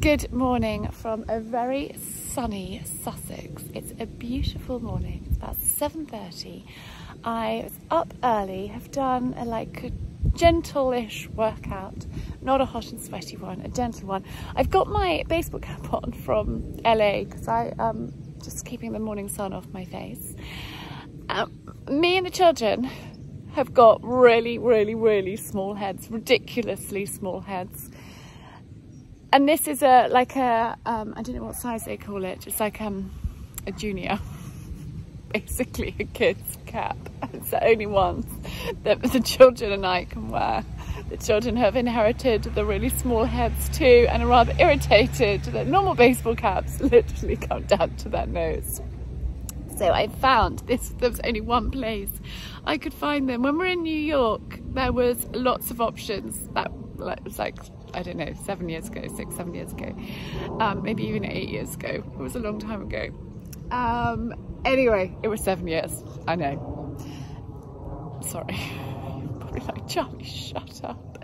Good morning from a very sunny Sussex. It's a beautiful morning. It's about 7:30. I was up early, have done a gentle-ish workout, not a hot and sweaty one, a gentle one. I've got my baseball cap on from LA because I just keeping the morning sun off my face. Me and the children have got really small heads, ridiculously small heads. And this is I don't know what size they call it. It's like a junior, basically a kid's cap. It's the only one that the children and I can wear. The children have inherited the really small heads too and are rather irritated that normal baseball caps literally come down to their nose. So I found there was only one place I could find them. When we were in New York, there was lots of options. That was like, I don't know, 7 years ago, 6, 7 years ago, maybe even 8 years ago. It was a long time ago. Anyway, it was 7 years, I know. Sorry, probably like, Charlie, shut up.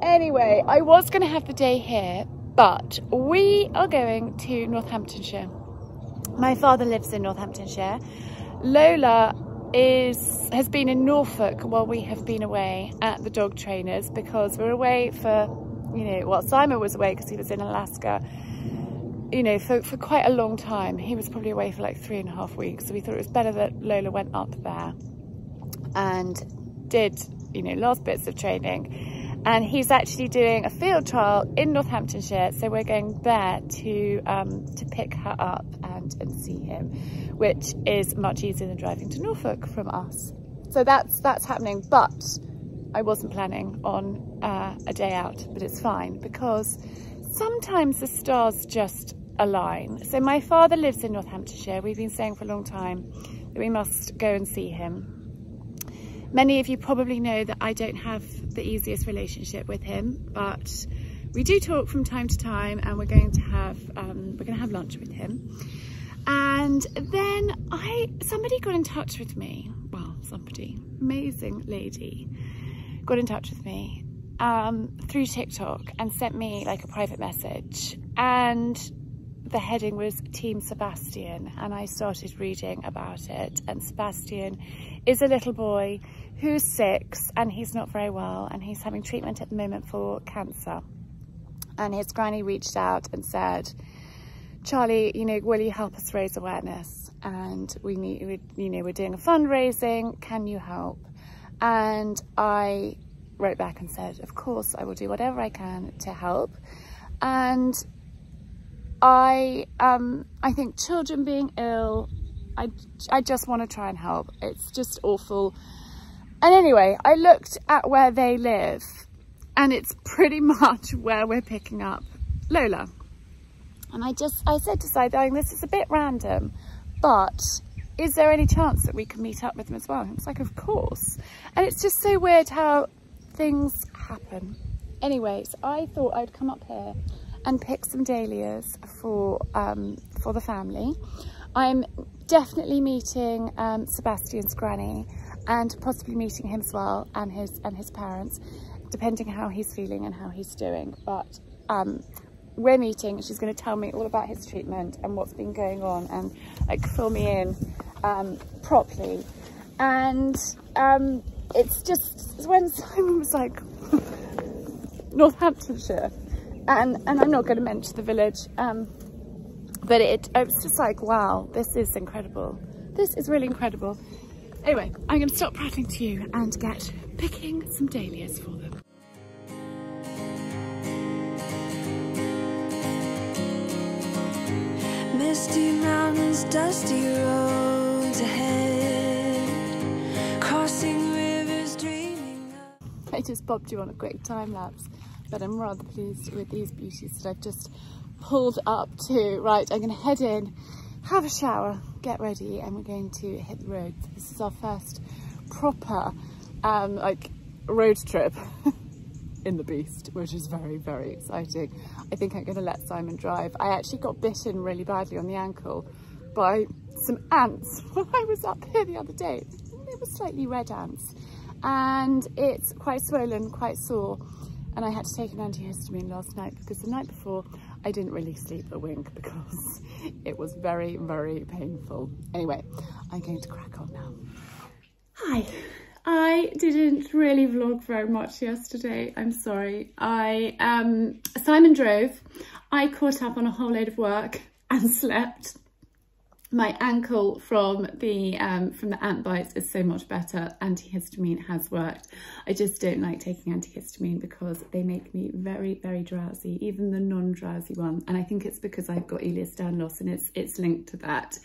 Anyway, I was going to have the day here, but we are going to Northamptonshire. My father lives in Northamptonshire. Lola has been in Norfolk while we have been away at the dog trainers because we're away for, well, Simon was away because he was in Alaska, for quite a long time. He was probably away for like 3.5 weeks. So we thought it was better that Lola went up there and did, last bits of training. And he's actually doing a field trial in Northamptonshire. So we're going there to pick her up and see him, which is much easier than driving to Norfolk from us. So that's happening, but I wasn't planning on a day out, but it's fine because sometimes the stars just align. So my father lives in Northamptonshire. We've been saying for a long time that we must go and see him. Many of you probably know that I don't have the easiest relationship with him, but we do talk from time to time, and we're going to have lunch with him. And then somebody got in touch with me. Well, somebody, amazing lady, got in touch with me through TikTok and sent me like a private message. And the heading was Team Sebastian, and I started reading about it. And Sebastian is a little boy who's 6 and he's not very well, and he's having treatment at the moment for cancer. And his granny reached out and said, Charlie, will you help us raise awareness? And we're doing a fundraising, can you help? And I wrote back and said, of course, I will do whatever I can to help. And I think children being ill, I just want to try and help. It's just awful. And anyway, I looked at where they live, and it's pretty much where we're picking up Lola. And I said to Sai, this is a bit random, but is there any chance that we can meet up with them as well? And it's like, of course. And it's just so weird how things happen. Anyway, so I thought I'd come up here and pick some dahlias for the family. I'm definitely meeting Sebastian's granny and possibly meeting him as well, and his parents, depending how he's feeling and how he's doing. But we're meeting. She's going to tell me all about his treatment and what's been going on, and fill me in properly. And it's just when Simon was like Northamptonshire, and I'm not going to mention the village, but it was just like, wow, this is incredible. This is really incredible. Anyway, I'm going to stop prattling to you and get picking some dahlias for them. Misty mountains, dusty roads ahead, crossing rivers, dreaming of... I just popped you on a quick time lapse, but I'm rather pleased with these beauties that I've just pulled up to. Right, I'm going to head in, have a shower, get ready, and we're going to hit the road. This is our first proper road trip in the beast, which is very exciting. I think I'm going to let Simon drive. I actually got bitten really badly on the ankle by some ants when I was up here the other day. They were slightly red ants, and it's quite swollen, quite sore, and I had to take an antihistamine last night because the night before I didn't really sleep a wink because it was very, very painful. Anyway, I'm going to crack on now. Hi. I didn't really vlog very much yesterday. I'm sorry. Simon drove. I caught up on a whole load of work and slept. My ankle from the ant bites is so much better. Antihistamine has worked. I just don't like taking antihistamine because they make me very, very drowsy, even the non-drowsy one. And I think it's because I've got Ehlers-Danlos and it's linked to that.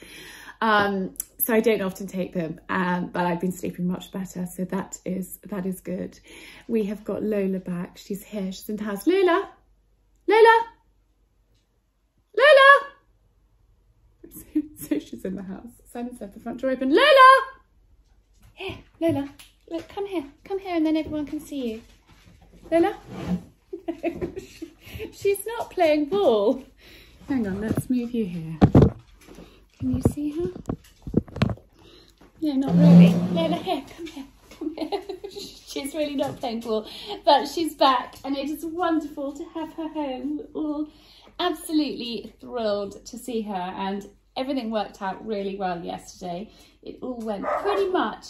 So I don't often take them, but I've been sleeping much better. So that is good. We have got Lola back. She's here. She's in the house. Lola! Lola! Lola! So she's in the house. Simon's left the front door open. Lola! Here, Lola. Look, come here and then everyone can see you. Lola? She's not playing ball. Hang on, let's move you here. Can you see her? Yeah, not really. Lola, here, come here. She's really not playing ball, but she's back and it is wonderful to have her home. We're all absolutely thrilled to see her, and everything worked out really well yesterday. It all went pretty much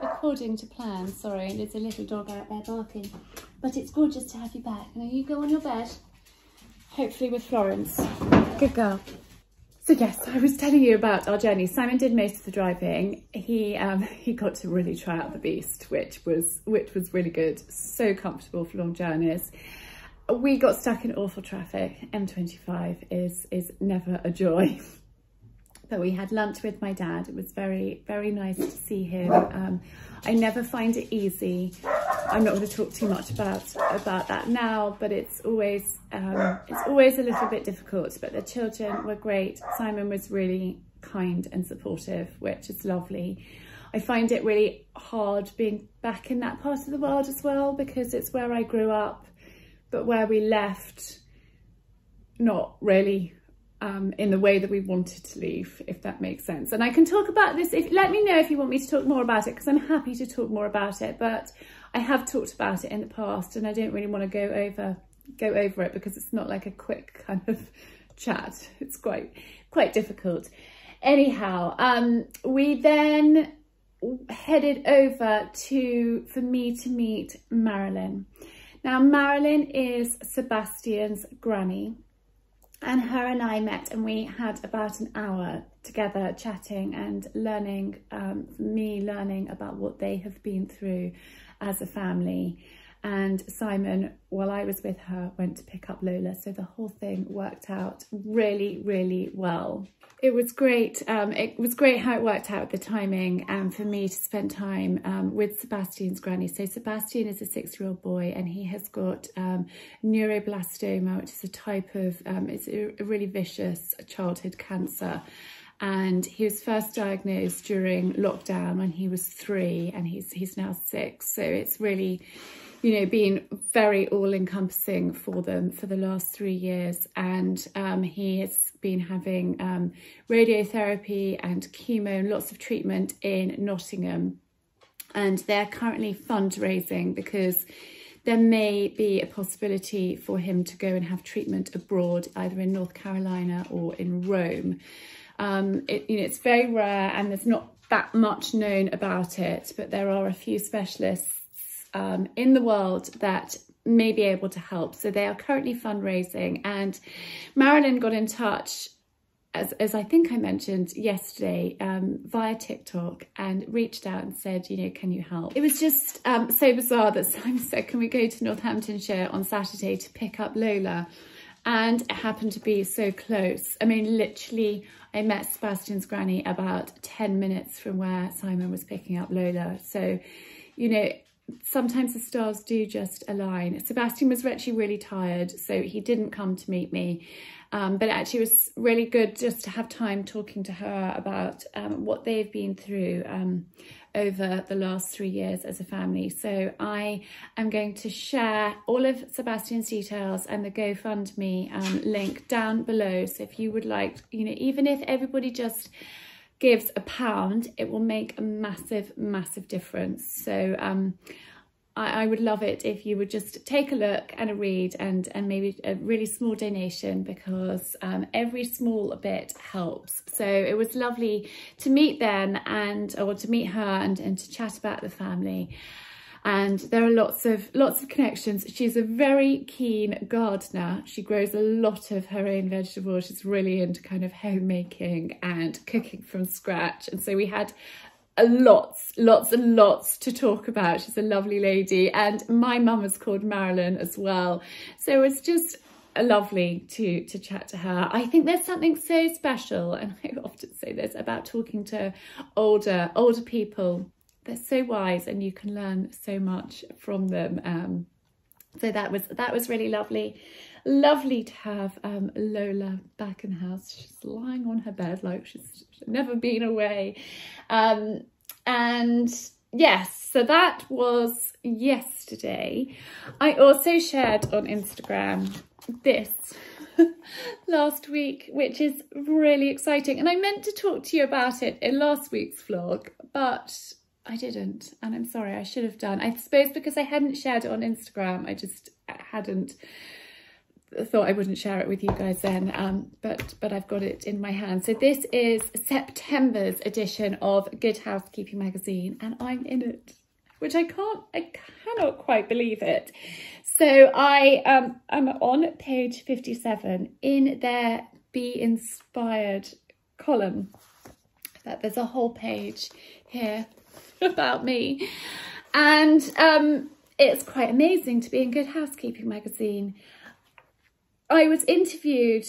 according to plan. Sorry, there's a little dog out there barking, but it's gorgeous to have you back. Now you go on your bed, hopefully with Florence. Good girl. So yes, I was telling you about our journey. Simon did most of the driving. He got to really try out the beast, which was really good. So comfortable for long journeys. We got stuck in awful traffic. M25 is never a joy. But we had lunch with my dad. It was very, very nice to see him. I never find it easy. I'm not going to talk too much about that now, but it's always a little bit difficult. But the children were great. Simon was really kind and supportive, which is lovely. I find it really hard being back in that part of the world as well, because it's where I grew up, but where we left, not really in the way that we wanted to leave, if that makes sense. And I can talk about this, let me know if you want me to talk more about it, because I'm happy to talk more about it, but I have talked about it in the past and I don't really want to go over it because it's not like a quick kind of chat. It's quite difficult. Anyhow, we then headed over for me to meet Marilyn. Now, Marilyn is Sebastian's granny, and her and I met and we had about an hour together chatting and learning, me learning about what they have been through as a family. And Simon, while I was with her, went to pick up Lola. So the whole thing worked out really, really well. It was great. It was great how it worked out, the timing, and for me to spend time with Sebastian's granny. So Sebastian is a 6-year-old boy and he has got neuroblastoma, which is a type of, it's a really vicious childhood cancer. And he was first diagnosed during lockdown when he was 3 and he's now 6. So it's really, you know, been very all-encompassing for them for the last 3 years. And he has been having radiotherapy and chemo and lots of treatment in Nottingham. And they're currently fundraising because there may be a possibility for him to go and have treatment abroad, either in North Carolina or in Rome. It's very rare and there's not that much known about it, but there are a few specialists in the world that may be able to help. So they are currently fundraising, and Marilyn got in touch, as I think I mentioned yesterday, via TikTok, and reached out and said, you know, can you help? It was just so bizarre that Simon said, can we go to Northamptonshire on Saturday to pick up Lola? And it happened to be so close. I mean, literally, I met Sebastian's granny about 10 minutes from where Simon was picking up Lola. So, you know, sometimes the stars do just align. Sebastian was actually really tired, so he didn't come to meet me. But actually it was really good just to have time talking to her about what they've been through over the last 3 years as a family. So I am going to share all of Sebastian's details and the GoFundMe link down below. So if you would like, you know, even if everybody just gives £1, it will make a massive, massive difference. So I would love it if you would just take a look and a read and maybe a really small donation, because every small bit helps. So it was lovely to meet them or to meet her and to chat about the family. And there are lots of connections. She's a very keen gardener. She grows a lot of her own vegetables. She's really into kind of homemaking and cooking from scratch. And so we had lots and lots to talk about. She's a lovely lady. And my mum is called Marilyn as well. So it's just lovely to chat to her. I think there's something so special, and I often say this, about talking to older people. They're so wise and you can learn so much from them. So that was really lovely. Lovely to have Lola back in the house. She's lying on her bed like she's never been away. And yes, so that was yesterday. I also shared on Instagram this last week, which is really exciting. And I meant to talk to you about it in last week's vlog, but I didn't, and I'm sorry, I should have done. I suppose because I hadn't shared it on Instagram, I just hadn't thought I wouldn't share it with you guys then, but I've got it in my hand. So this is September's edition of Good Housekeeping magazine, and I'm in it, which I cannot quite believe it. So I'm on page 57 in their Be Inspired column. There's a whole page here about me, and it's quite amazing to be in Good Housekeeping magazine. I was interviewed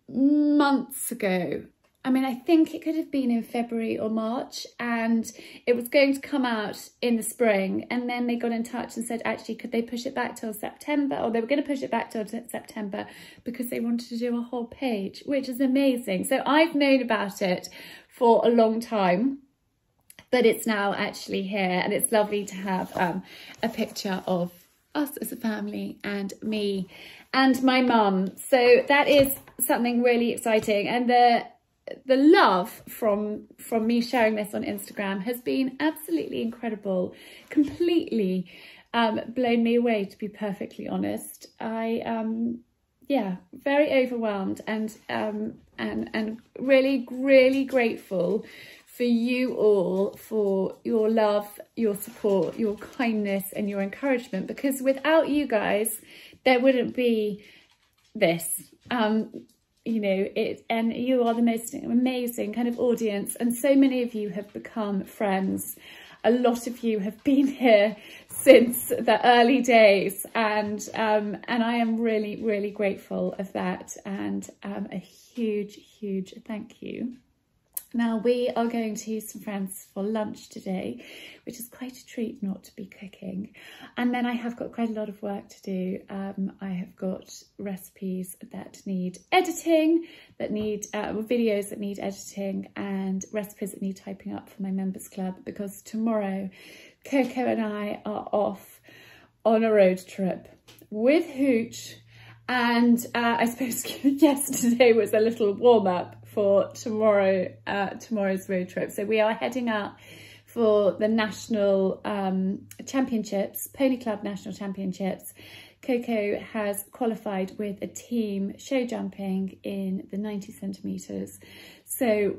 months ago. I mean, I think it could have been in February or March, and it was going to come out in the spring, and then they got in touch and said actually could they push it back till September, or they were going to push it back till September because they wanted to do a whole page, which is amazing. So I've known about it for a long time, but it's now actually here, and it's lovely to have a picture of us as a family and me and my mum. So that is something really exciting, and the love from me sharing this on Instagram has been absolutely incredible. Completely blown me away, to be perfectly honest. Yeah, very overwhelmed and really grateful for you all, for your love, your support, your kindness and your encouragement, because without you guys there wouldn't be this. You know, and you are the most amazing kind of audience, and so many of you have become friends. A lot of you have been here since the early days, and I am really grateful of that, and a huge thank you. Now we are going to some friends for lunch today, which is quite a treat not to be cooking. And then I have got quite a lot of work to do. I have got recipes that need editing, that need videos that need editing, and recipes that need typing up for my members club, because tomorrow Coco and I are off on a road trip with Hooch. And I suppose yesterday was a little warm-up for tomorrow's road trip. So we are heading out for the national championships, Pony Club National Championships. Coco has qualified with a team show jumping in the 90 centimetres. So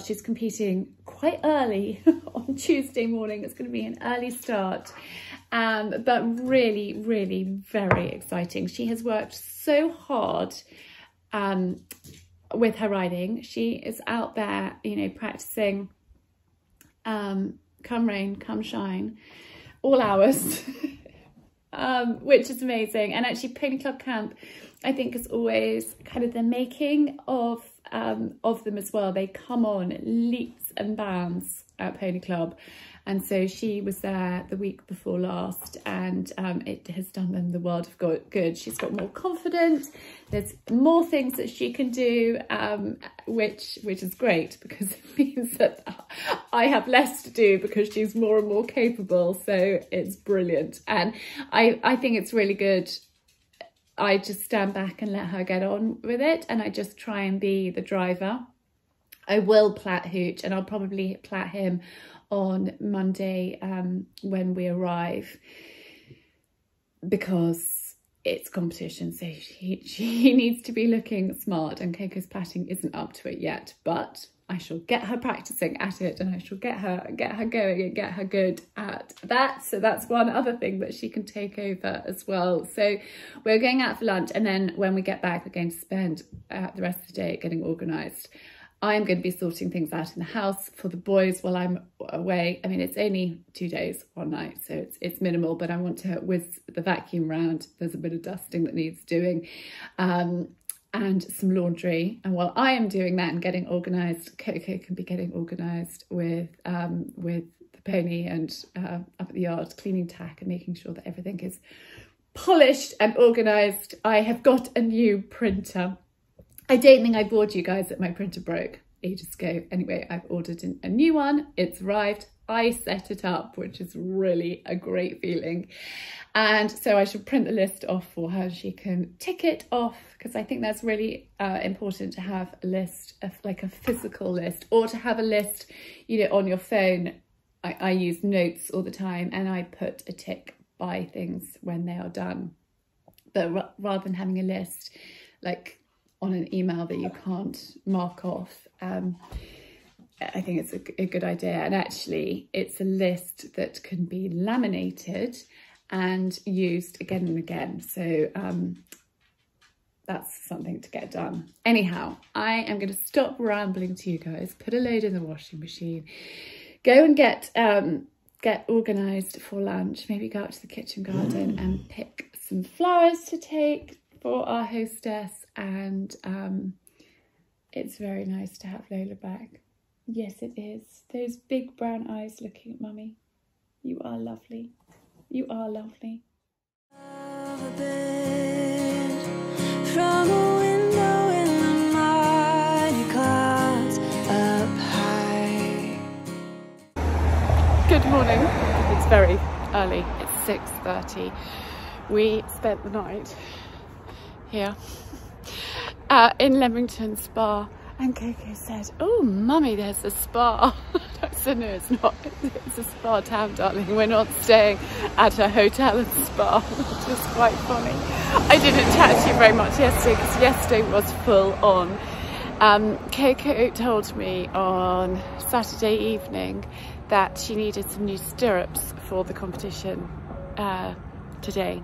she's competing quite early on Tuesday morning. It's going to be an early start. But really very exciting. She has worked so hard with her riding. She is out there, you know, practicing come rain, come shine, all hours, which is amazing. And actually Pony Club Camp, I think, is always kind of the making of them as well. They come on leaps and bounds at Pony Club. And so she was there the week before last, and it has done them the world of good. She's got more confidence. There's more things that she can do, which is great, because it means that I have less to do because she's more and more capable. So it's brilliant. And I think it's really good. I just stand back and let her get on with it, and I just try and be the driver. I will plait Hooch, and I'll probably plait him on Monday when we arrive, because it's competition, so she needs to be looking smart, and Coco's patting isn't up to it yet, but I shall get her practicing at it, and I shall get her going and get her good at that. So that's one other thing that she can take over as well. So we're going out for lunch, and then when we get back, we're going to spend the rest of the day getting organised. I'm going to be sorting things out in the house for the boys while I'm away. I mean, it's only 2 days, 1 night, so it's minimal, but I want to whiz the vacuum round. There's a bit of dusting that needs doing. And some laundry, and while I am doing that and getting organised, Coco can be getting organised with the pony and up at the yard, cleaning tack and making sure that everything is polished and organised. I have got a new printer. I don't think I bored you guys that my printer broke ages ago. Anyway, I've ordered a new one. It's arrived. I set it up, which is really a great feeling. And so I should print the list off for her. She can tick it off, because I think that's really important to have a list, like a physical list, or to have a list, you know, on your phone. I use Notes all the time, and I put a tick by things when they are done. But rather than having a list like on an email that you can't mark off, I think it's a good idea. And actually it's a list that can be laminated and used again and again. So that's something to get done. Anyhow, I am going to stop rambling to you guys, put a load in the washing machine, go and get organised for lunch, maybe go out to the kitchen garden and pick some flowers to take for our hostess. And it's very nice to have Lola back. Yes, it is. Those big brown eyes looking at Mummy. You are lovely. You are lovely. From a window in the mighty clouds up high. Good morning. It's very early. It's 6:30. We spent the night here in Leamington Spa. And Coco said, "Oh, Mummy, there's a spa." I said, "No, it's not. It's a spa town, darling. We're not staying at a hotel and spa," which is quite funny. I didn't chat to you very much yesterday, because yesterday was full on. Coco told me on Saturday evening that she needed some new stirrups for the competition today.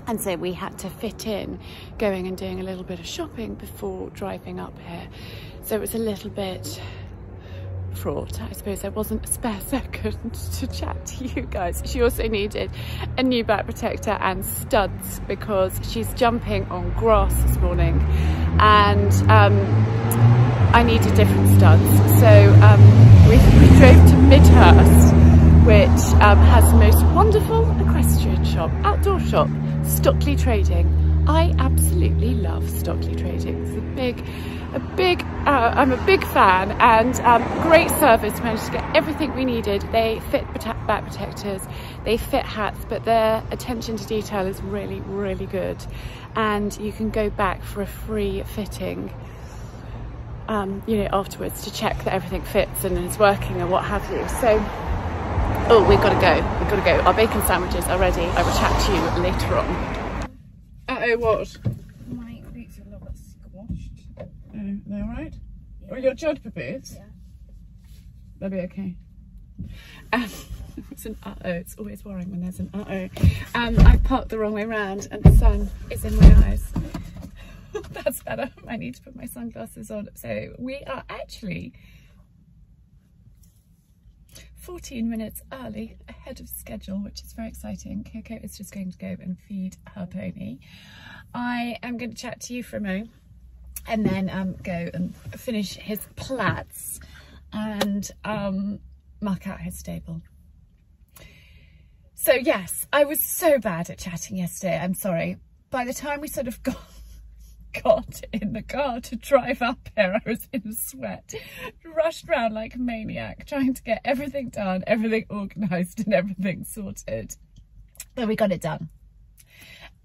And so we had to fit in going and doing a little bit of shopping before driving up here. So it was a little bit fraught. I suppose there wasn't a spare second to chat to you guys. She also needed a new back protector and studs, because she's jumping on grass this morning, and I needed different studs. So we drove to Midhurst, which has the most wonderful equestrian shop, outdoor shop, Stockley Trading. I absolutely love Stockley Trading. It's I'm a big fan, and great service. Managed to get everything we needed. They fit back protectors, they fit hats, but their attention to detail is really, really good. And you can go back for a free fitting, you know, afterwards, to check that everything fits and is working and what have you. So, oh, we've got to go. Our bacon sandwiches are ready. I will chat to you later on. Uh-oh, what? My boots are a little bit squashed. Oh, they're all right? Yeah. Well, your jodhpur boots? Yeah. They'll be okay. It's an uh-oh. It's always worrying when there's an uh-oh. I've parked the wrong way round and the sun is in my eyes. That's better. I need to put my sunglasses on. So we are actually 14 minutes early, ahead of schedule, which is very exciting. Coco is just going to go and feed her pony. I am going to chat to you for a moment, and then go and finish his plats and mark out his stable. So yes, I was so bad at chatting yesterday. I'm sorry. By the time we sort of got in the car to drive up here, I was in a sweat, rushed around like a maniac, trying to get everything done, everything organised and everything sorted. But we got it done.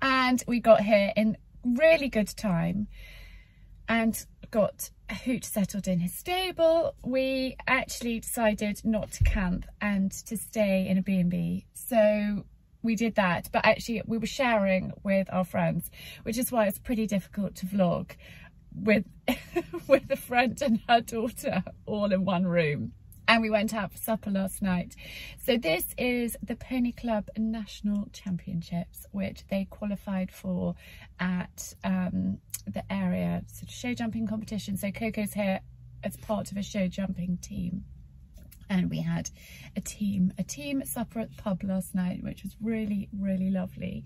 And we got here in really good time and got Hooch settled in his stable, we actually decided not to camp and to stay in a B&B. So we did that, but actually we were sharing with our friends, which is why it's pretty difficult to vlog with with a friend and her daughter all in one room. And we went out for supper last night. So this is the Pony Club National Championships, which they qualified for at the area sort of show jumping competition. So Coco's here as part of a show jumping team. And we had a team supper at the pub last night, which was really, really lovely.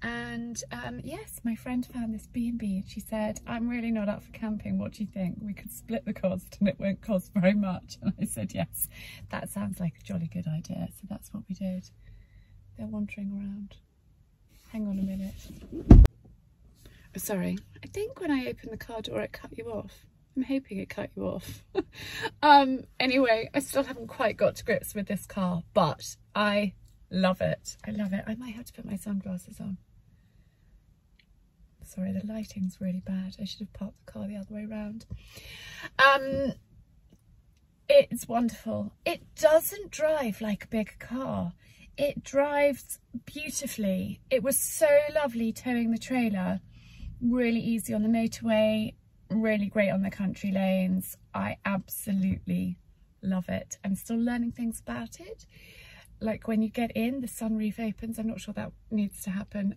And yes, my friend found this B&B and she said, I'm really not up for camping. What do you think? We could split the cost and it won't cost very much. And I said, yes, that sounds like a jolly good idea. So that's what we did. They're wandering around. Hang on a minute. Oh, sorry. I think when I opened the car door, it cut you off. I'm hoping it cut you off. Anyway, I still haven't quite got to grips with this car, but I love it. I love it. I might have to put my sunglasses on. Sorry, the lighting's really bad. I should have parked the car the other way around. It's wonderful. It doesn't drive like a big car. It drives beautifully. It was so lovely towing the trailer. Really easy on the motorway. Really great on the country lanes. I absolutely love it. I'm still learning things about it. Like when you get in, the sunroof opens. I'm not sure that needs to happen.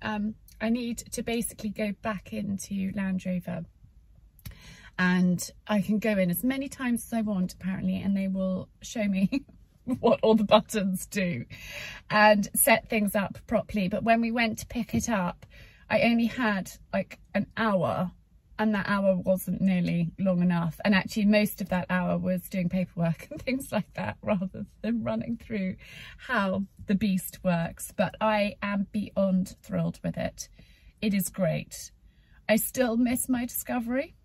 I need to basically go back into Land Rover and I can go in as many times as I want apparently, and they will show me what all the buttons do and set things up properly. But when we went to pick it up, I only had like an hour, and that hour wasn't nearly long enough. And actually most of that hour was doing paperwork and things like that rather than running through how the beast works. But I am beyond thrilled with it. It is great. I still miss my Discovery,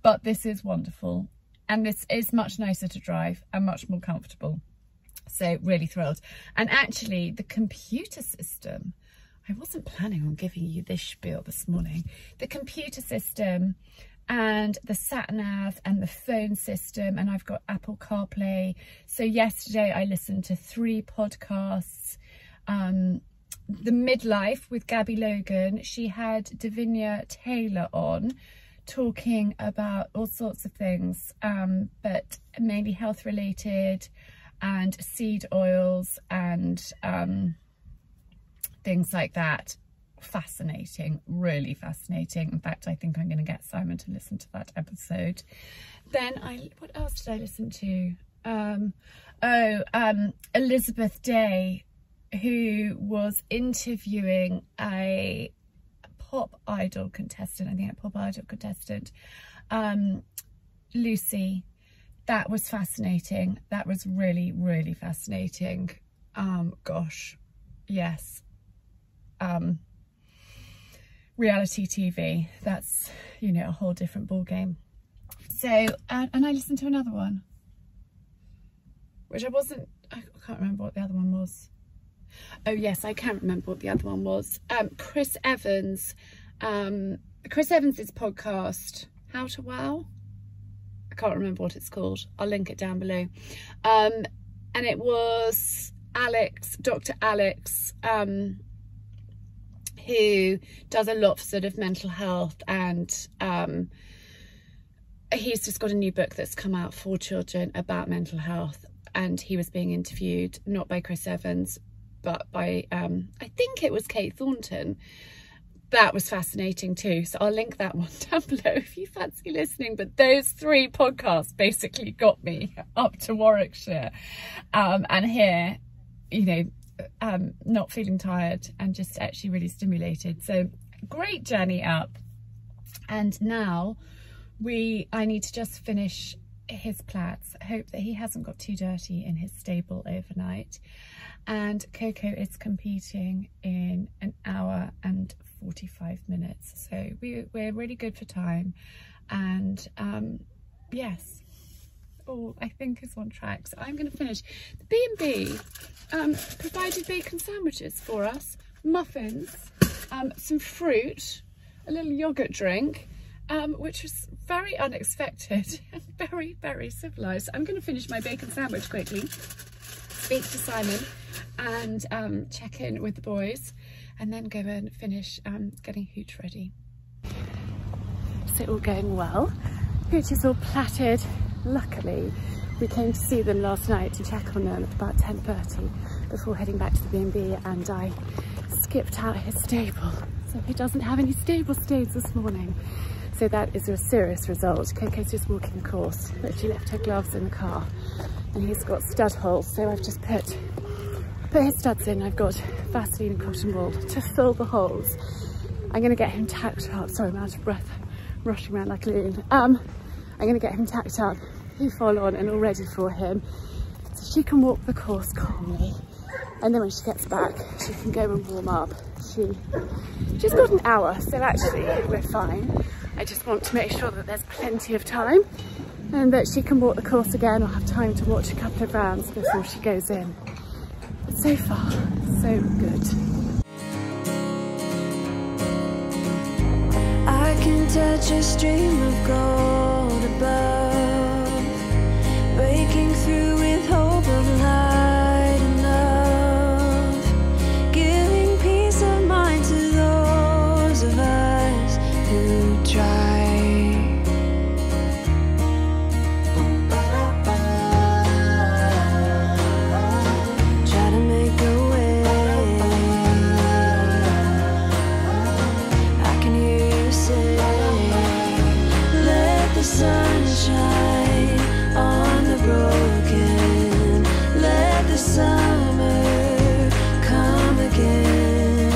but this is wonderful. And this is much nicer to drive and much more comfortable. So really thrilled. And actually the computer system, I wasn't planning on giving you this spiel this morning. The computer system and the sat-nav and the phone system, and I've got Apple CarPlay. So yesterday I listened to 3 podcasts. The Midlife with Gabby Logan. She had Davinia Taylor on talking about all sorts of things, but mainly health related and seed oils and things like that. Fascinating, really fascinating. In fact, I think I'm going to get Simon to listen to that episode. Then what else did I listen to? Elizabeth Day, who was interviewing a Pop Idol contestant, I think a Pop Idol contestant, Lucy. That was fascinating. That was really, really fascinating. Gosh, yes. Reality TV, that's, you know, a whole different ball game. So and I listened to another one which I can't remember what the other one was. Oh yes, I can remember what the other one was. Chris Evans, Chris Evans's podcast, How to Wow. I can't remember what it's called. I'll link it down below. And it was Dr. Alex, who does a lot for sort of mental health, and he's just got a new book that's come out for children about mental health, and he was being interviewed not by Chris Evans but by I think it was Kate Thornton. That was fascinating too, so I'll link that one down below if you fancy listening. But those 3 podcasts basically got me up to Warwickshire, and here, you know, not feeling tired and just actually really stimulated. So great journey up. And now I need to just finish his plats. I hope that he hasn't got too dirty in his stable overnight. And Coco is competing in an hour and 45 minutes, so we're really good for time. And yes, all I think is on track. So I'm going to finish. The B&B provided bacon sandwiches for us, muffins, some fruit, a little yogurt drink, which was very unexpected and very, very civilised. I'm going to finish my bacon sandwich quickly, speak to Simon and check in with the boys, and then go and finish getting Hooch ready. So all going well. Hooch is all plaited. Luckily, we came to see them last night to check on them at about 10:30 before heading back to the B&B, and I skipped out his stable. So he doesn't have any stable stains this morning. So that is a serious result. Coco's just walking the course, but she left her gloves in the car, and he's got stud holes. So I've just put his studs in. I've got Vaseline and cotton wool to fill the holes. I'm gonna get him tacked up. Sorry, I'm out of breath, rushing around like a loon. I'm gonna get him tacked up, full on and all ready for him, so she can walk the course calmly. And then when she gets back, she can go and warm up. She's got an hour, so actually we're fine. I just want to make sure that there's plenty of time and that she can walk the course again or have time to watch a couple of rounds before she goes in. But so far, so good. I can touch a stream of gold above, breaking through with hope of light and love, giving peace of mind to those of us who try. Try to make a way. I can hear you say, let the sun shine on the broken, let the summer come again,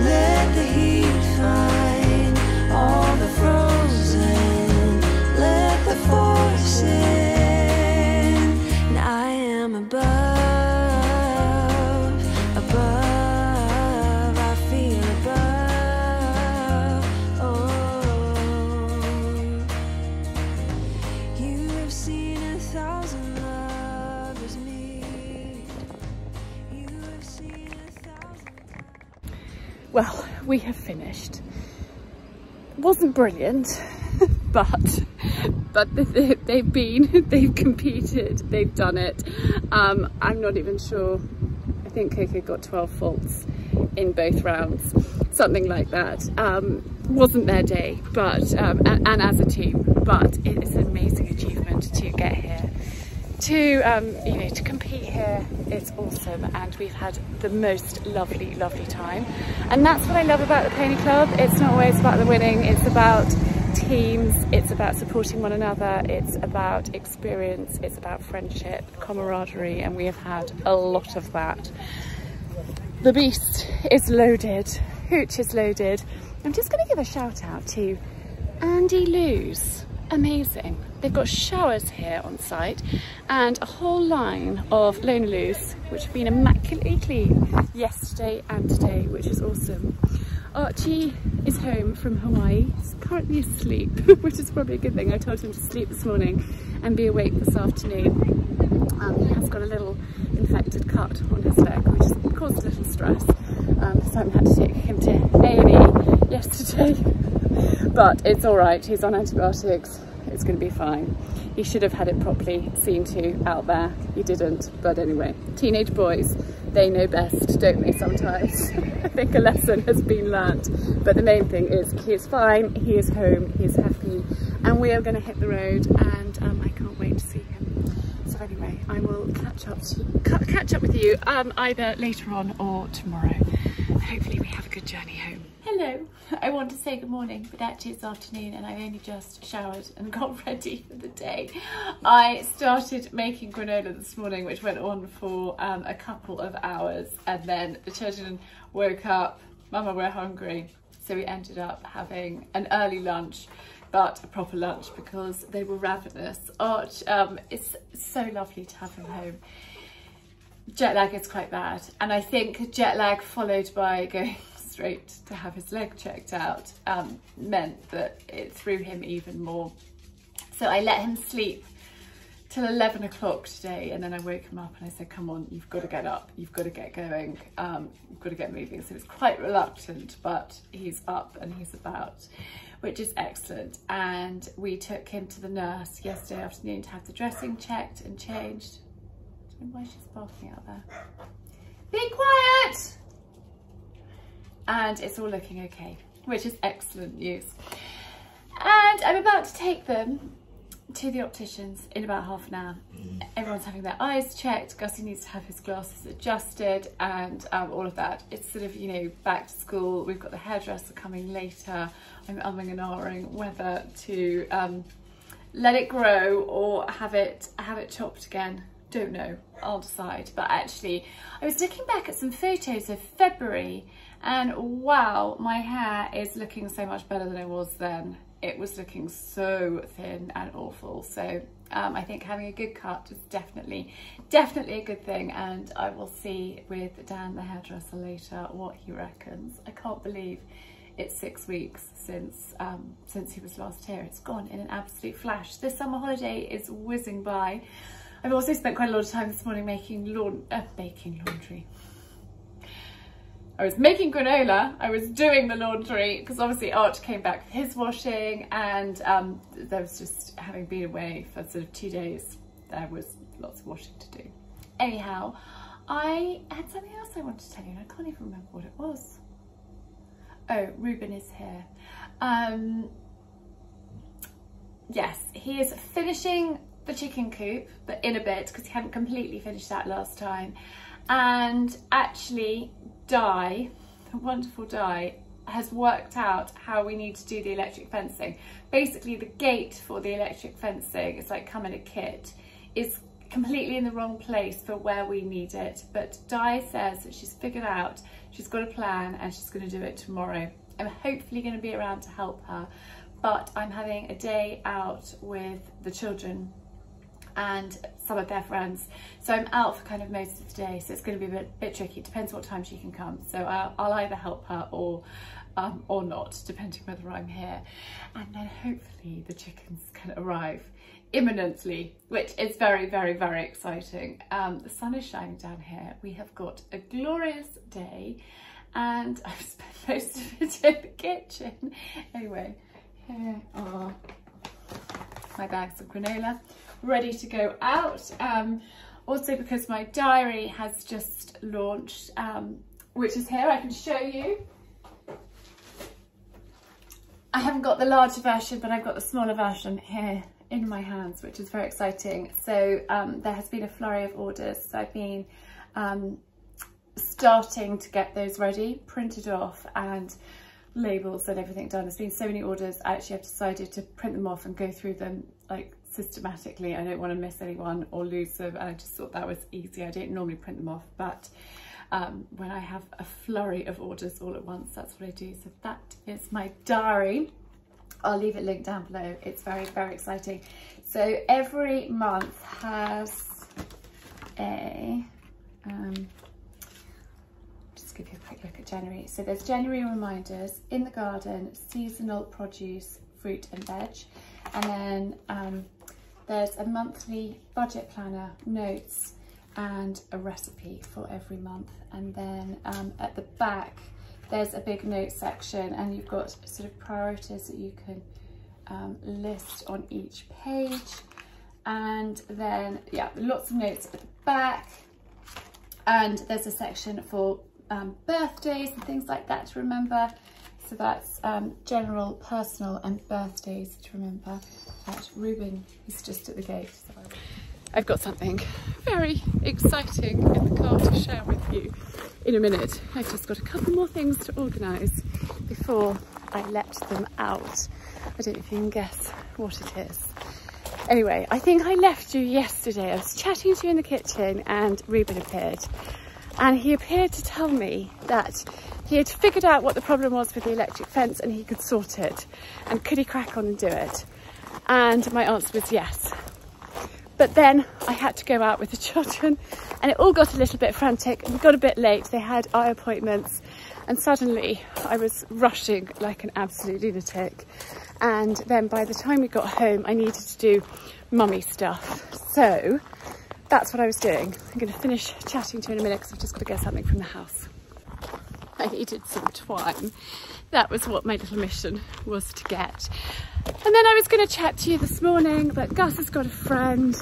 let the heat find all the frozen, let the force in, and I am above, above, I feel above, oh, you have seen 1,000 lovers meet, you have seen 1,000. Well, we have finished. Wasn't brilliant, but they've competed, they've done it. I'm not even sure. I think Coco got 12 faults in both rounds, something like that. Wasn't their day, but and as a team, but it is an amazing achievement to get here, to you know, to compete here. It's awesome, and we've had the most lovely time, and that's what I love about the Pony Club. It's not always about the winning, it's about teams, it's about supporting one another, it's about experience, it's about friendship, camaraderie, and we have had a lot of that. The beast is loaded, Hooch is loaded. I'm just going to give a shout out to Andy Loos. Amazing. They've got showers here on site and a whole line of Lonaloos, which have been immaculately clean yesterday and today, which is awesome. Archie is home from Hawaii. He's currently asleep, which is probably a good thing. I told him to sleep this morning and be awake this afternoon. He has got a little infected cut on his leg, which has caused a little stress. Simon had to take him to A&E yesterday, but it's all right. He's on antibiotics. It's going to be fine. He should have had it properly seen to out there. He didn't, but anyway, teenage boys, they know best, don't they, sometimes? I think a lesson has been learnt, but the main thing is he is fine, he is home, he is happy, and we are going to hit the road, and I can't wait to see him. So anyway, I will catch up with you either later on or tomorrow. Hopefully we have a good journey home. Hello, I want to say good morning, but actually it's afternoon and I only just showered and got ready for the day. I started making granola this morning, which went on for a couple of hours, and then the children woke up, Mama, we're hungry, so we ended up having an early lunch, but a proper lunch because they were ravenous. Arch, it's so lovely to have him home. Jet lag is quite bad, and I think jet lag followed by going straight to have his leg checked out meant that it threw him even more. So I let him sleep till 11 o'clock today, and then I woke him up and I said, come on, you've got to get up, you've got to get going, you've got to get moving. So he's quite reluctant, but he's up and he's about, which is excellent. And we took him to the nurse yesterday afternoon to have the dressing checked and changed. I don't know why she's barking out there. Be quiet! And it's all looking okay, which is excellent news. And I'm about to take them to the opticians in about half an hour. Everyone's having their eyes checked. Gussie needs to have his glasses adjusted and all of that. It's sort of, you know, back to school. We've got the hairdresser coming later. I'm umming and ahhing whether to let it grow or have it chopped again. Don't know, I'll decide. But actually, I was looking back at some photos of February, and wow, my hair is looking so much better than it was then. It was looking so thin and awful. So I think having a good cut is definitely a good thing, and I will see with Dan, the hairdresser, later what he reckons. I can't believe it's 6 weeks since he was last here. It's gone in an absolute flash. This summer holiday is whizzing by. I've also spent quite a lot of time this morning making laundry. I was making granola, I was doing the laundry, because obviously Arch came back for his washing, and there was just, having been away for sort of 2 days, there was lots of washing to do. Anyhow, I had something else I wanted to tell you, and I can't even remember what it was. Oh, Ruben is here. Yes, he is finishing the chicken coop, but in a bit, because he hadn't completely finished that last time. And actually, Di, the wonderful Di, has worked out how we need to do the electric fencing. Basically, the gate for the electric fencing, it's like come in a kit, is completely in the wrong place for where we need it. But Di says that she's figured out, she's got a plan, and she's going to do it tomorrow. I'm hopefully going to be around to help her, but I'm having a day out with the children and some of their friends, so I'm out for kind of most of the day, so it's going to be a bit tricky. It depends what time she can come, so I'll either help her or not, depending whether I'm here. And then hopefully the chickens can arrive imminently, which is very, very, very exciting. The sun is shining down here. We have got a glorious day, and I've spent most of it in the kitchen. Anyway, here are my bags of granola ready to go out. Also, because my diary has just launched, which is here, I can show you. I haven't got the larger version, but I've got the smaller version here in my hands, which is very exciting. So there has been a flurry of orders, so I've been starting to get those ready, printed off, and labels and everything done. There's been so many orders, I actually have decided to print them off and go through them like systematically. I don't want to miss anyone or lose them, and I just thought that was easy. I don't normally print them off, but when I have a flurry of orders all at once, that's what I do. So that is my diary. I'll leave it linked down below. It's very, very exciting. So every month has a just give you a quick look at January. So there's January reminders, in the garden, seasonal produce, fruit and veg, and then there's a monthly budget planner, notes, and a recipe for every month. And then at the back there's a big note section, and you've got sort of priorities that you can list on each page. And then, yeah, lots of notes at the back, and there's a section for birthdays and things like that to remember. So that's general, personal and birthdays to remember. Ruben is just at the gate. So I've got something very exciting in the car to share with you in a minute. I've just got a couple more things to organise before I let them out. I don't know if you can guess what it is. Anyway, I think I left you yesterday. I was chatting to you in the kitchen and Ruben appeared. And he appeared to tell me that he had figured out what the problem was with the electric fence and he could sort it. And could he crack on and do it? And my answer was yes. But then I had to go out with the children and it all got a little bit frantic and we got a bit late. They had eye appointments and suddenly I was rushing like an absolute lunatic. And then by the time we got home, I needed to do mummy stuff. So that's what I was doing. I'm going to finish chatting to you in a minute because I've just got to get something from the house. I needed some twine. That was what my little mission was to get. And then I was going to chat to you this morning, but Gus has got a friend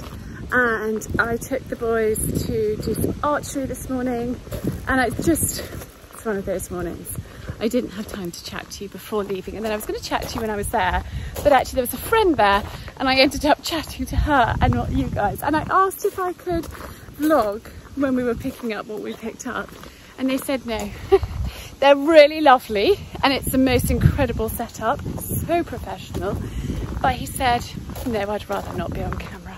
and I took the boys to do some archery this morning, and it's one of those mornings. I didn't have time to chat to you before leaving, and then I was going to chat to you when I was there, but actually there was a friend there and I ended up chatting to her and not you guys. And I asked if I could vlog when we were picking up what we picked up, and they said no. They're really lovely and it's the most incredible setup, so professional. But he said, no, I'd rather not be on camera.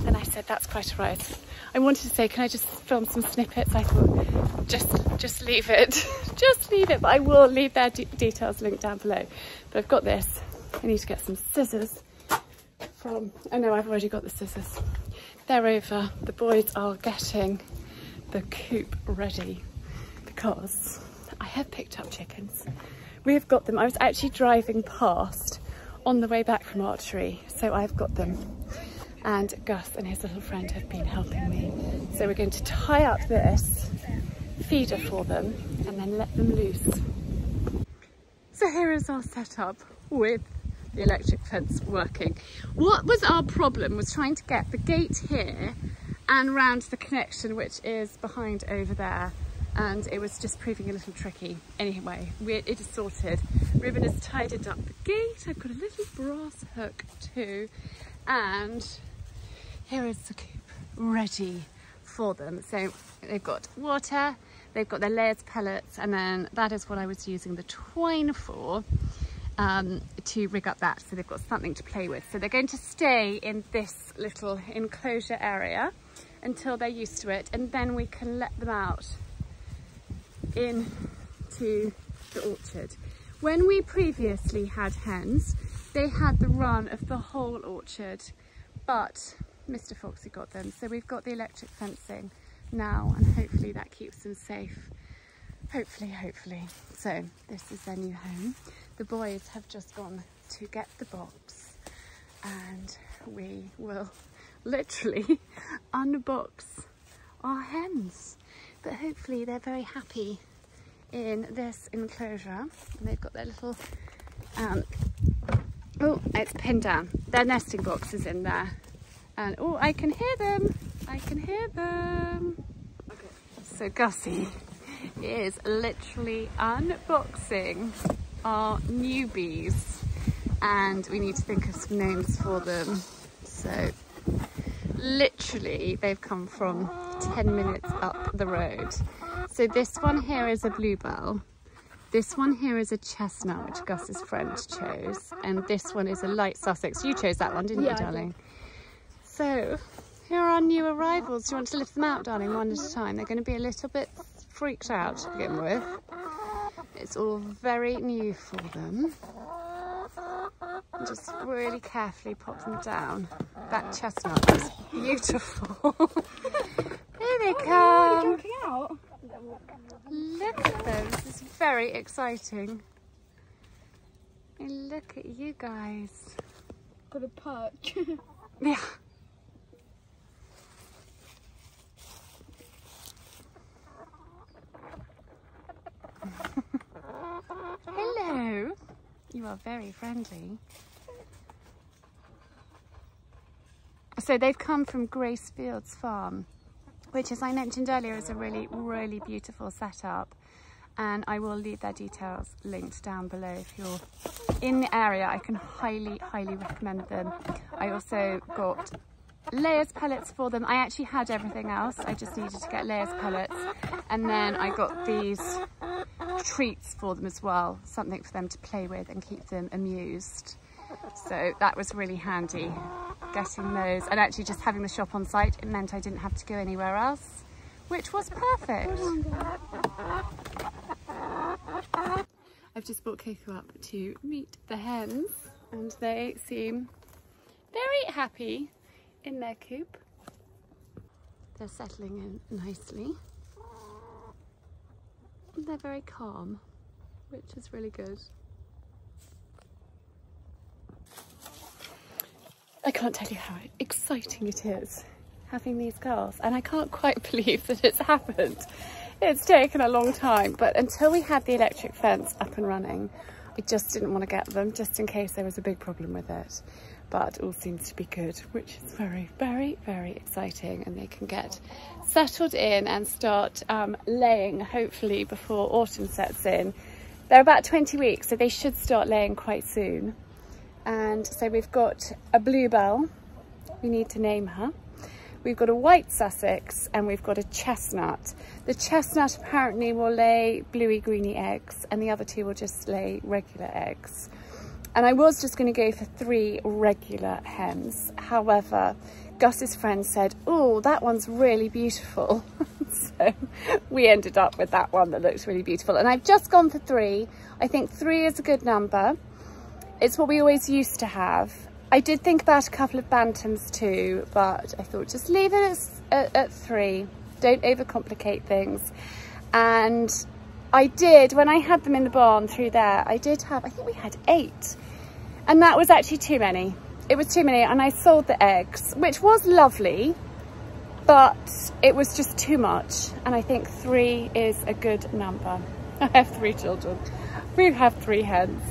And I said, that's quite all right. I wanted to say, can I just film some snippets? I thought, just leave it. Just leave it. But I will leave their details linked down below. But I've got this. I need to get some scissors from, oh no, I've already got the scissors. They're over. The boys are getting the coop ready because I have picked up chickens. We have got them. I was actually driving past on the way back from archery, so I've got them. And Gus and his little friend have been helping me. So we're going to tie up this feeder for them and then let them loose. So here is our setup with the electric fence working. What was our problem was trying to get the gate here and round the connection, which is behind over there. And it was just proving a little tricky. Anyway, it is sorted. Ruben has tidied up the gate. I've got a little brass hook too. And here is the coop ready for them. So they've got water, they've got their layers pellets, and then that is what I was using the twine for, to rig up that. So they've got something to play with. So they're going to stay in this little enclosure area until they're used to it, and then we can let them out into the orchard. When we previously had hens, they had the run of the whole orchard, but Mr. Foxy got them. So we've got the electric fencing now, and hopefully that keeps them safe. Hopefully. So this is their new home. The boys have just gone to get the box, and we will literally unbox our hens. But hopefully they're very happy in this enclosure. And they've got their little, oh, it's pinned down. Their nesting boxes in there. And oh, I can hear them. I can hear them. Okay. So Gussie is literally unboxing our newbies. And we need to think of some names for them. So literally they've come from 10 minutes up the road. So this one here is a bluebell. This one here is a chestnut, which Gus's friend chose. And this one is a light Sussex. You chose that one, didn't you, darling? So here are our new arrivals. Do you want to lift them out, darling, one at a time? They're going to be a little bit freaked out to begin with. It's all very new for them. And just really carefully pop them down. That chestnut is beautiful. Here they come. Out. Look at them. This is very exciting. And look at you guys. Got a perch. Yeah. Hello. You are very friendly. So they've come from Grace Fields Farm, which, as I mentioned earlier, is a really, really beautiful setup. And I will leave their details linked down below. If you're in the area, I can highly, highly recommend them. I also got layers pellets for them. I actually had everything else. I just needed to get layers pellets. And then I got these treats for them as well. Something for them to play with and keep them amused. So that was really handy, getting those. And actually just having the shop on site, it meant I didn't have to go anywhere else, which was perfect. I've just brought Coco up to meet the hens, and they seem very happy in their coop. They're settling in nicely. They're very calm, which is really good. I can't tell you how exciting it is having these girls, and I can't quite believe that it's happened. It's taken a long time, but until we had the electric fence up and running, I just didn't want to get them, just in case there was a big problem with it. But all seems to be good, which is very, very, very exciting, and they can get settled in and start laying, hopefully, before autumn sets in. They're about 20 weeks, so they should start laying quite soon. And so we've got a bluebell, we need to name her. We've got a white Sussex, and we've got a chestnut. The chestnut apparently will lay bluey greeny eggs, and the other two will just lay regular eggs. And I was just going to go for 3 regular hens. However, Gus's friend said, oh, that one's really beautiful. So we ended up with that one that looks really beautiful. And I've just gone for 3. I think 3 is a good number. It's what we always used to have. I did think about a couple of bantams too, but I thought just leave it at 3. Don't overcomplicate things. And I did, when I had them in the barn through there, I think we had 8. And that was actually too many. It was too many, and I sold the eggs, which was lovely, but it was just too much. And I think 3 is a good number. I have 3 children. We have 3 hens.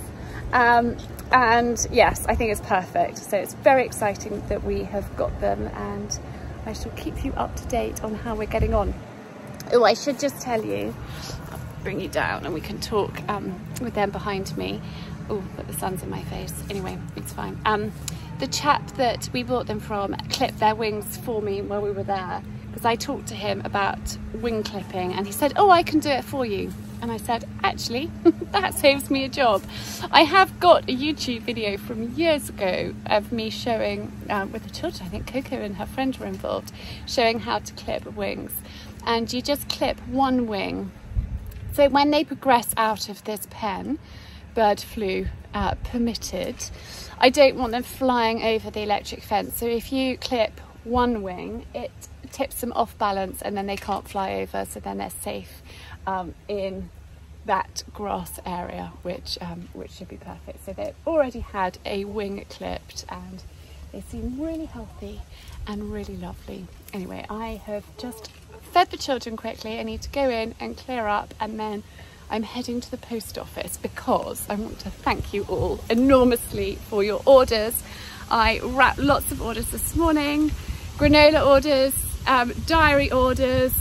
And yes, I think it's perfect. So it's very exciting that we have got them, and I shall keep you up to date on how we're getting on. Oh, I should just tell you, I'll bring you down and we can talk with them behind me. Oh, but the sun's in my face. Anyway, it's fine. The chap that we bought them from clipped their wings for me while we were there, because I talked to him about wing clipping, and he said, oh, I can do it for you. And I said, actually, that saves me a job. I have got a YouTube video from years ago of me showing, with the children, I think Coco and her friend were involved, showing how to clip wings. And you just clip 1 wing. So when they progress out of this pen, bird flu permitted, I don't want them flying over the electric fence. So if you clip 1 wing, it tips them off balance, and then they can't fly over, so then they're safe in that grass area, which should be perfect. So they've already had a wing clipped, and they seem really healthy and really lovely. Anyway, I have just fed the children quickly. I need to go in and clear up, and then I'm heading to the post office because I want to thank you all enormously for your orders. I wrapped lots of orders this morning, granola orders, diary orders,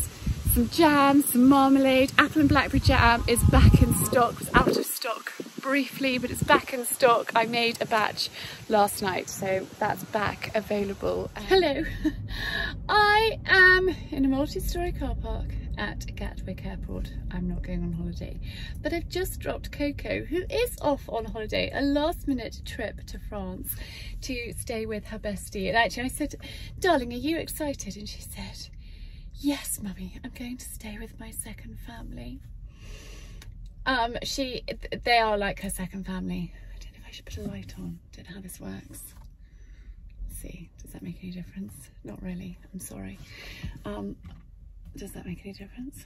some jam, some marmalade. Apple and blackberry jam is back in stock. It was out of stock briefly, but it's back in stock. I made a batch last night, so that's back available. Hello. I am in a multi-storey car park at Gatwick Airport. I'm not going on holiday, but I've just dropped Coco, who is off on holiday, a last-minute trip to France to stay with her bestie. And actually I said, darling, are you excited? And she said, yes, mummy, I'm going to stay with my second family. They are like her second family. I don't know if I should put a light on. Don't know how this works. Let's see, does that make any difference? Not really, I'm sorry. Does that make any difference?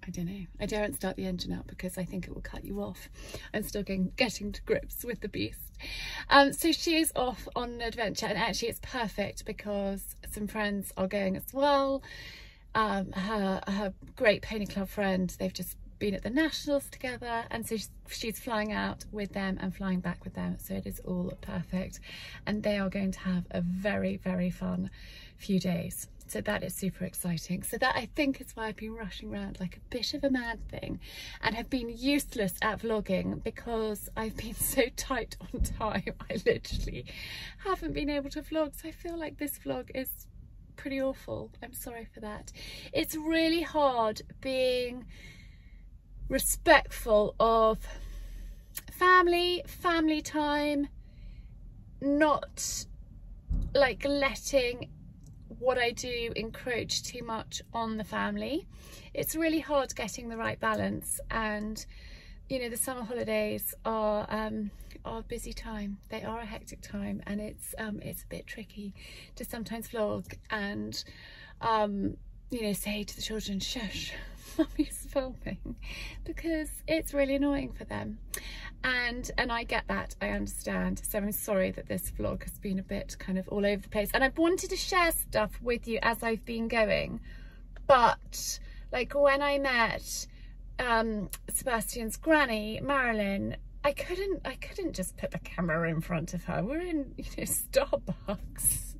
I don't know. I daren't start the engine up because I think it will cut you off. I'm still getting to grips with the beast. So she is off on an adventure, and actually it's perfect because some friends are going as well. Her great pony club friend, they've just been at the Nationals together, and so she's flying out with them and flying back with them, so it is all perfect, and they are going to have a very, very fun few days. So that is super exciting. So that, I think, is why I've been rushing around like a bit of a mad thing and have been useless at vlogging, because I've been so tight on time. I literally haven't been able to vlog, so I feel like this vlog is pretty awful. I'm sorry for that. It's really hard being respectful of family time, not like letting what I do encroach too much on the family. It's really hard getting the right balance, and you know, the summer holidays are a busy time. They are a hectic time, and it's a bit tricky to sometimes vlog and you know, say to the children, shush, mummy's filming, because it's really annoying for them. and I get that, I understand. So I'm sorry that this vlog has been a bit kind of all over the place, and I've wanted to share stuff with you as I've been going, but like when I met Sebastian's granny, Marilyn, I couldn't just put the camera in front of her. We're in, you know, Starbucks.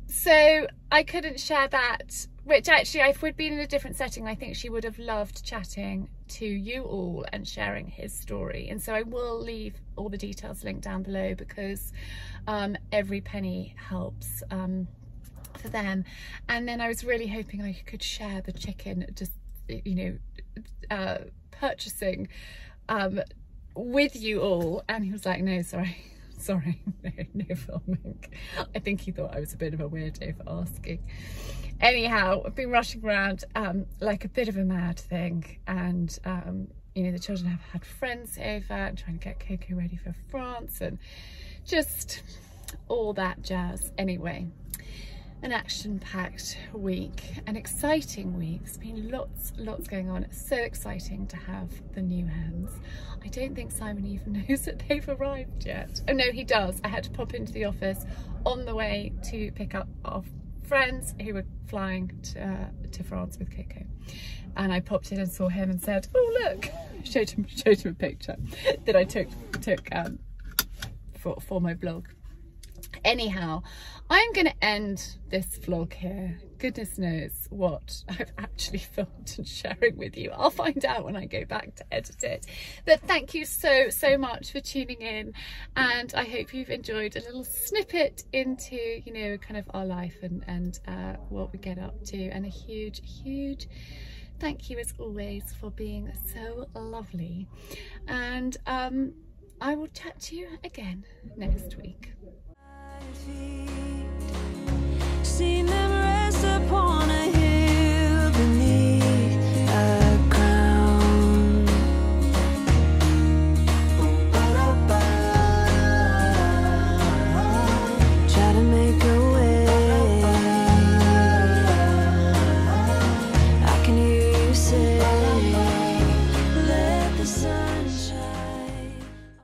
So I couldn't share that, which actually, if we'd been in a different setting, I think she would have loved chatting to you all and sharing his story. And so I will leave all the details linked down below, because every penny helps for them. And then I was really hoping I could share the chicken, just, you know, purchasing with you all. And he was like, no, sorry, no filming. I think he thought I was a bit of a weirdo for asking. Anyhow, I've been rushing around like a bit of a mad thing, and you know, the children have had friends over and trying to get Coco ready for France and just all that jazz. Anyway, an action-packed week, an exciting week. There's been lots going on. It's so exciting to have the new hens. I don't think Simon even knows that they've arrived yet. Oh no, he does. I had to pop into the office on the way to pick up our friends who were flying to France with Coco, and I popped in and saw him and said, oh look, showed him a picture that I took for my blog. Anyhow, I'm going to end this vlog here. Goodness knows what I've actually filmed and sharing with you. I'll find out when I go back to edit it. But thank you so much for tuning in, and I hope you've enjoyed a little snippet into, you know, kind of our life and what we get up to. And a huge thank you as always for being so lovely. And I will chat to you again next week.